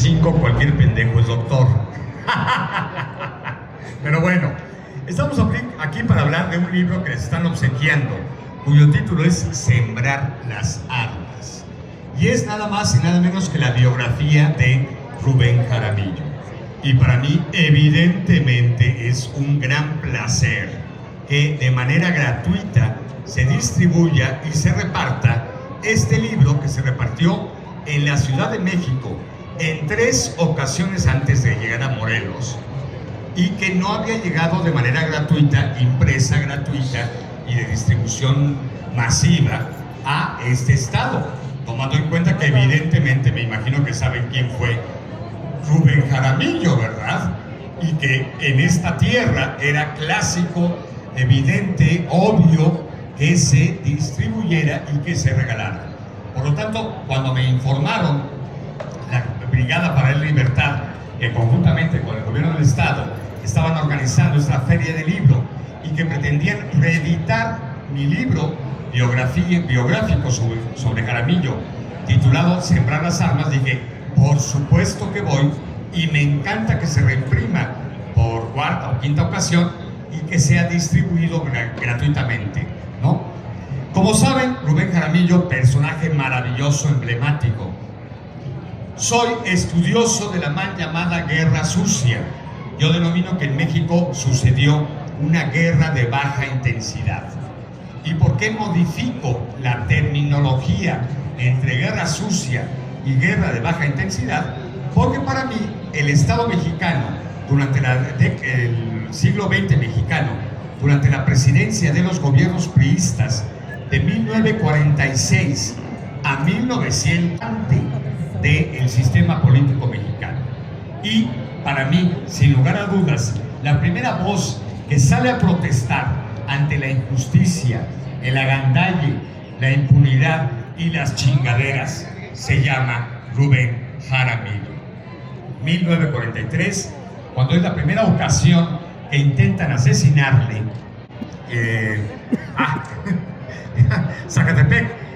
25 cualquier pendejo es doctor. Pero bueno, estamos aquí para hablar de un libro que les están obsequiando, cuyo título es Sembrar las Armas. Y es nada más y nada menos que la biografía de Rubén Jaramillo. Y para mí, evidentemente, es un gran placer que de manera gratuita se distribuya y se reparta este libro, que se repartió en la Ciudad de México en 3 ocasiones antes de llegar a Morelos, y que no había llegado de manera gratuita, impresa gratuita y de distribución masiva a este estado, tomando en cuenta que evidentemente, me imagino que saben quién fue Rubén Jaramillo, ¿verdad? Y que en esta tierra era clásico, evidente, obvio que se distribuyera y que se regalara. Por lo tanto, cuando me informaron, la Brigada para la Libertad, que conjuntamente con el gobierno del estado estaban organizando esta feria de libro y que pretendían reeditar mi libro biográfico sobre Jaramillo, titulado Sembrar las Armas, dije, por supuesto que voy, y me encanta que se reimprima por 4ª o 5ª ocasión y que sea distribuido gratuitamente, ¿no? Como saben, Rubén Jaramillo, personaje maravilloso, emblemático. Soy estudioso de la mal llamada Guerra Sucia. Yo denomino que en México sucedió una guerra de baja intensidad. ¿Y por qué modifico la terminología entre guerra sucia y guerra de baja intensidad? Porque para mí el Estado mexicano, durante el siglo XX mexicano, durante la presidencia de los gobiernos priistas de 1946 a 1900, del sistema político mexicano. Y para mí, sin lugar a dudas, la primera voz que sale a protestar ante la injusticia, el agandalle, la impunidad y las chingaderas se llama Rubén Jaramillo. 1943, cuando es la primera ocasión que intentan asesinarle, Zacatepec,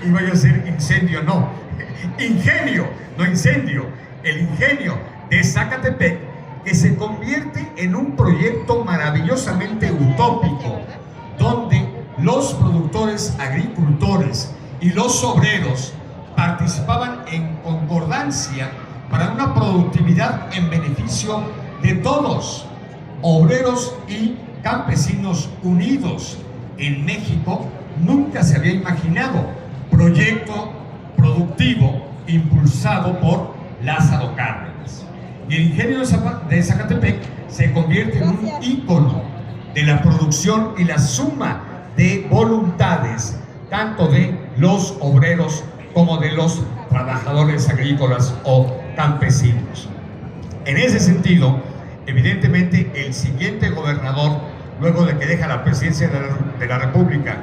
iba yo a decir incendio, no, ingenio, no incendio, el ingenio de Zacatepec, que se convierte en un proyecto maravillosamente utópico, donde los productores, agricultores y los obreros participaban en concordancia para una productividad en beneficio de todos, obreros y campesinos unidos. En México nunca se había imaginado proyecto productivo impulsado por Lázaro Cárdenas. Y el ingenio de Zacatepec se convierte en un ícono de la producción y la suma de voluntades, tanto de los obreros como de los trabajadores agrícolas o campesinos. En ese sentido, evidentemente, el siguiente gobernador, luego de que deja la presidencia de la República,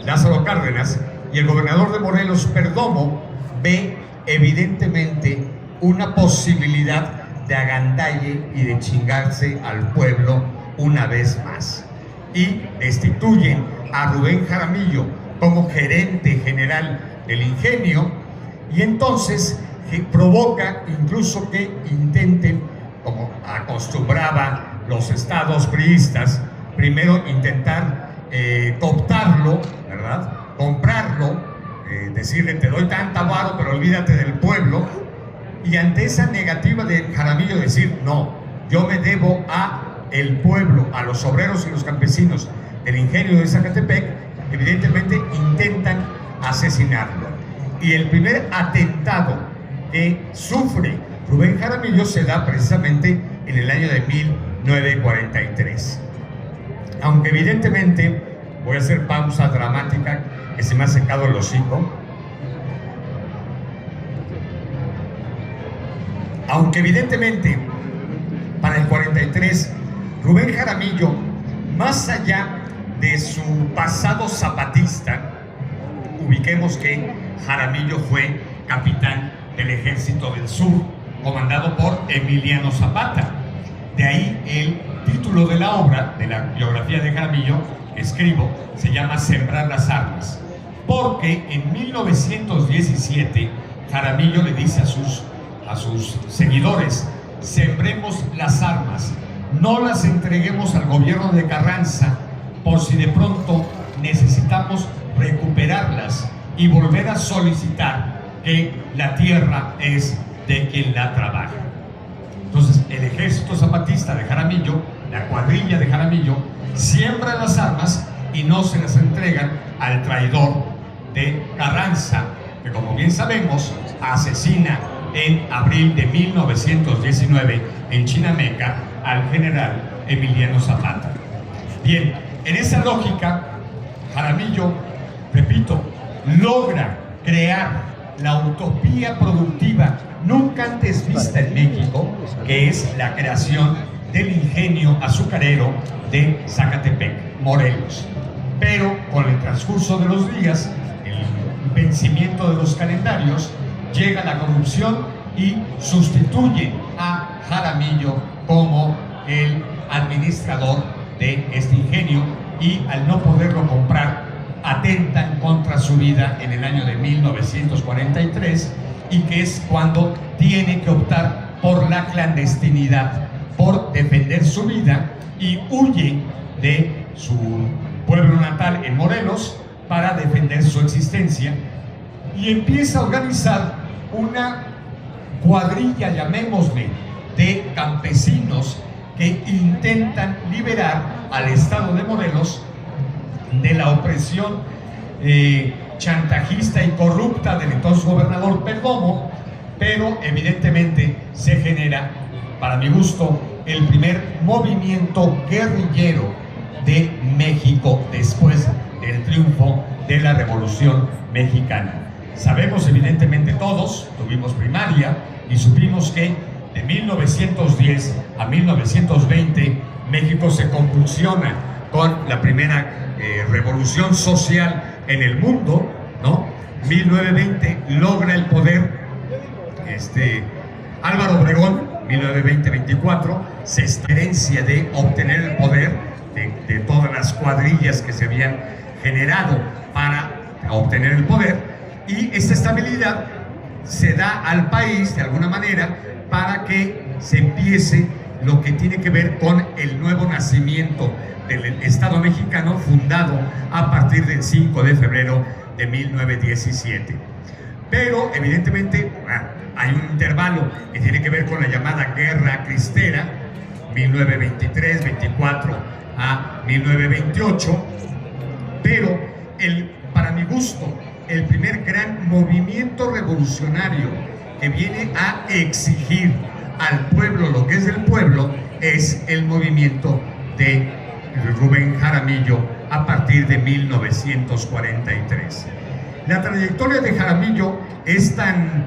Lázaro Cárdenas, y el gobernador de Morelos, Perdomo, ve evidentemente una posibilidad de agandalle y de chingarse al pueblo una vez más. Y destituyen a Rubén Jaramillo como gerente general del ingenio, y entonces provoca incluso que intenten, como acostumbraban los estados priistas, primero intentar cooptarlo, ¿verdad? Comprarlo, decirle te doy tanta varo pero olvídate del pueblo, y ante esa negativa de Jaramillo decir no, yo me debo a el pueblo, a los obreros y los campesinos del ingenio de Zacatepec, evidentemente intentan asesinarlo. Y el primer atentado que sufre Rubén Jaramillo se da precisamente en el año de 1943. Aunque evidentemente, voy a hacer pausa dramática, que se me ha secado el hocico. Aunque evidentemente, para el 43, Rubén Jaramillo, más allá de su pasado zapatista, ubiquemos que Jaramillo fue capitán del Ejército del Sur, comandado por Emiliano Zapata. De ahí el título de la obra, de la biografía de Jaramillo, que escribo, se llama Sembrar las Armas, porque en 1917 Jaramillo le dice a sus seguidores: sembremos las armas, no las entreguemos al gobierno de Carranza por si de pronto necesitamos recuperarlas y volver a solicitar que la tierra es de quien la trabaja. Entonces el ejército zapatista de Jaramillo, la cuadrilla de Jaramillo, siembra las armas y no se las entregan al traidor de Carranza, que, como bien sabemos, asesina en abril de 1919 en Chinameca al general Emiliano Zapata. Bien, en esa lógica, Jaramillo, repito, logra crear la utopía productiva nunca antes vista en México, que es la creación del ingenio azucarero de Zacatepec, Morelos. Pero con el transcurso de los días, el vencimiento de los calendarios, llega la corrupción y sustituye a Jaramillo como el administrador de este ingenio, y al no poderlo comprar, atentan contra su vida en el año de 1943, y que es cuando tiene que optar por la clandestinidad, por defender su vida, y huye de su pueblo natal en Morelos para defender su existencia, y empieza a organizar una cuadrilla, llamémosle, de campesinos que intentan liberar al estado de Morelos de la opresión chantajista y corrupta del entonces gobernador Perdomo. Pero evidentemente se genera, para mi gusto, el primer movimiento guerrillero de México después del triunfo de la Revolución Mexicana. Sabemos evidentemente todos, tuvimos primaria y supimos que de 1910 a 1920 México se convulsiona con la primera revolución social en el mundo, ¿no? 1920 logra el poder Álvaro Obregón, 1920-24, se experiencia de obtener el poder de todas las cuadrillas que se habían generado para obtener el poder, y esta estabilidad se da al país de alguna manera para que se empiece lo que tiene que ver con el nuevo nacimiento del Estado mexicano, fundado a partir del 5 de febrero de 1917. Pero evidentemente hay un intervalo que tiene que ver con la llamada Guerra Cristera, 1923-24 a 1928, pero para mi gusto, el primer gran movimiento revolucionario que viene a exigir al pueblo lo que es del pueblo es el movimiento de Rubén Jaramillo a partir de 1943. La trayectoria de Jaramillo es tan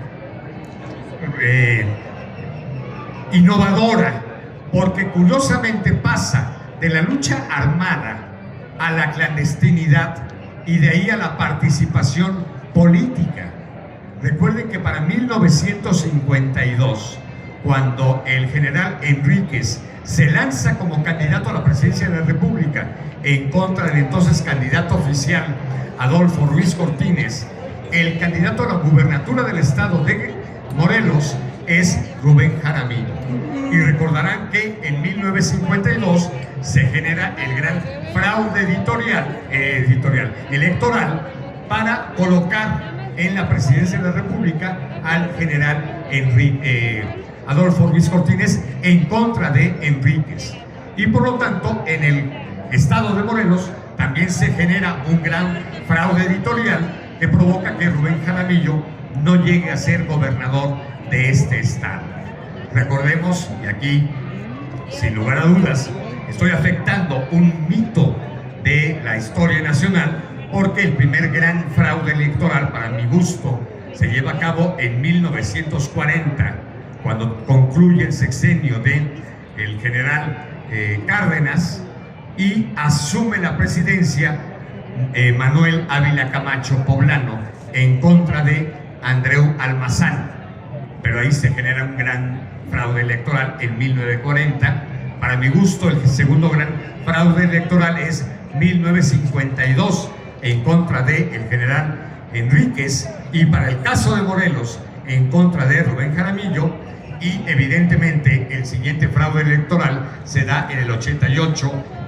innovadora porque curiosamente pasa de la lucha armada a la clandestinidad y de ahí a la participación política. Recuerden que para 1952, cuando el general Enríquez se lanza como candidato a la presidencia de la República en contra del entonces candidato oficial Adolfo Ruiz Cortines, el candidato a la gubernatura del estado de Morelos es Rubén Jaramillo. Y recordarán que en 1952 se genera el gran fraude electoral para colocar en la presidencia de la República al general Adolfo Ruiz Cortines en contra de Enríquez. Y por lo tanto, en el estado de Morelos también se genera un gran fraude editorial que provoca que Rubén Jaramillo no llegue a ser gobernador de este estado. Recordemos, y aquí, sin lugar a dudas, estoy afectando un mito de la historia nacional, porque el primer gran fraude electoral, para mi gusto, se lleva a cabo en 1940, cuando concluye el sexenio del general Cárdenas y asume la presidencia Manuel Ávila Camacho Poblano en contra de Andreu Almazán. Pero ahí se genera un gran fraude electoral en 1940. Para mi gusto, el segundo gran fraude electoral es 1952 en contra del general Enríquez, y para el caso de Morelos, en contra de Rubén Jaramillo, y evidentemente el siguiente fraude electoral se da en el 88